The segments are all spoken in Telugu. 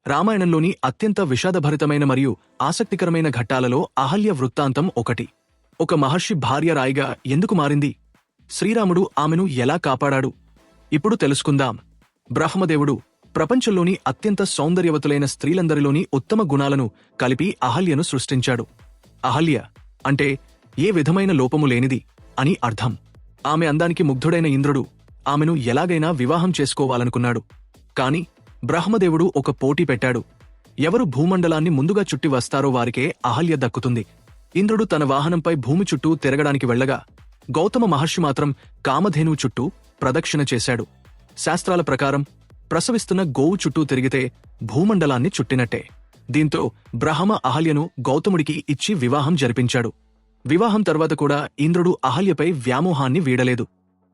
రామాయణంలోని అత్యంత విషాదభరితమైన మరియు ఆసక్తికరమైన ఘట్టాలలో అహల్య వృత్తాంతం ఒకటి. ఒక మహర్షి భార్య రాయిగా ఎందుకు మారింది? శ్రీరాముడు ఆమెను ఎలా కాపాడాడు? ఇప్పుడు తెలుసుకుందాం. బ్రహ్మదేవుడు ప్రపంచంలోని అత్యంత సౌందర్యవతులైన స్త్రీలందరిలోని ఉత్తమ గుణాలను కలిపి అహల్యను సృష్టించాడు. అహల్య అంటే ఏ విధమైన లోపము లేనిది అని అర్థం. ఆమె అందానికి ముగ్ధుడైన ఇంద్రుడు ఆమెను ఎలాగైనా వివాహం చేసుకోవాలనుకున్నాడు. కాని బ్రహ్మదేవుడు ఒక పోటీ పెట్టాడు. ఎవరు భూమండలాన్ని ముందుగా చుట్టి వస్తారో వారికే అహల్య దక్కుతుంది. ఇంద్రుడు తన వాహనంపై భూమి చుట్టూ తిరగడానికి వెళ్లగా గౌతమ మహర్షి మాత్రం కామధేనువు చుట్టూ ప్రదక్షిణ చేశాడు. శాస్త్రాల ప్రకారం ప్రసవిస్తున్న గోవు చుట్టూ తిరిగితే భూమండలాన్ని చుట్టినట్టే. దీంతో బ్రహ్మ అహల్యను గౌతముడికి ఇచ్చి వివాహం జరిపించాడు. వివాహం తర్వాత కూడా ఇంద్రుడు అహల్యపై వ్యామోహాన్ని వీడలేదు.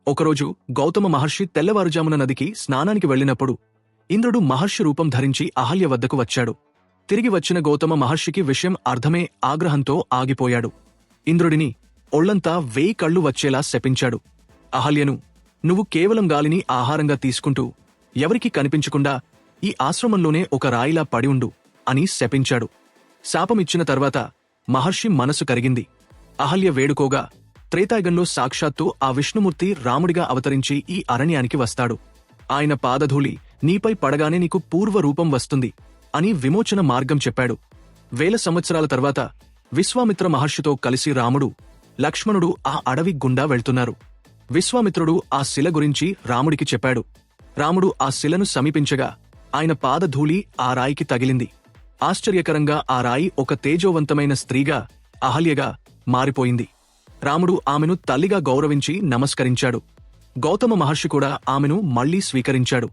ఒకరోజు గౌతమ మహర్షి తెల్లవారుజామున నదికి స్నానానికి వెళ్లినప్పుడు ఇంద్రుడు మహర్షి రూపం ధరించి అహల్య వద్దకు వచ్చాడు. తిరిగి వచ్చిన గౌతమ మహర్షికి విషయం అర్థమే ఆగ్రహంతో ఆగిపోయాడు. ఇంద్రుడిని ఒళ్లంతా 1000 కళ్ళు వచ్చేలా శపించాడు. అహల్యను, నువ్వు కేవలం గాలిని ఆహారంగా తీసుకుంటూ ఎవరికీ కనిపించకుండా ఈ ఆశ్రమంలోనే ఒక రాయిలా పడి ఉండు అని శపించాడు. శాపమిచ్చిన తర్వాత మహర్షి మనసు కరిగింది. అహల్య వేడుకోగా త్రేతాయుగంలో సాక్షాత్తు ఆ విష్ణుమూర్తి రాముడిగా అవతరించి ఈ అరణ్యానికి వస్తాడు. ఆయన పాదధూళి నీపై పడగానే నీకు పూర్వ రూపం వస్తుంది అని విమోచన మార్గం చెప్పాడు. 1000 సంవత్సరాల తర్వాత విశ్వామిత్ర మహర్షితో కలిసి రాముడు, లక్ష్మణుడు ఆ అడవి గుండా వెళ్తున్నారు. విశ్వామిత్రుడు ఆ శిల గురించి రాముడికి చెప్పాడు. రాముడు ఆ శిలను సమీపించగా ఆయన పాదధూళి ఆ రాయికి తగిలింది. ఆశ్చర్యకరంగా ఆ రాయి ఒక తేజోవంతమైన స్త్రీగా, అహల్యగా మారిపోయింది. రాముడు ఆమెను తల్లిగా గౌరవించి నమస్కరించాడు. గౌతమ మహర్షి కూడా ఆమెను మళ్లీ స్వీకరించాడు.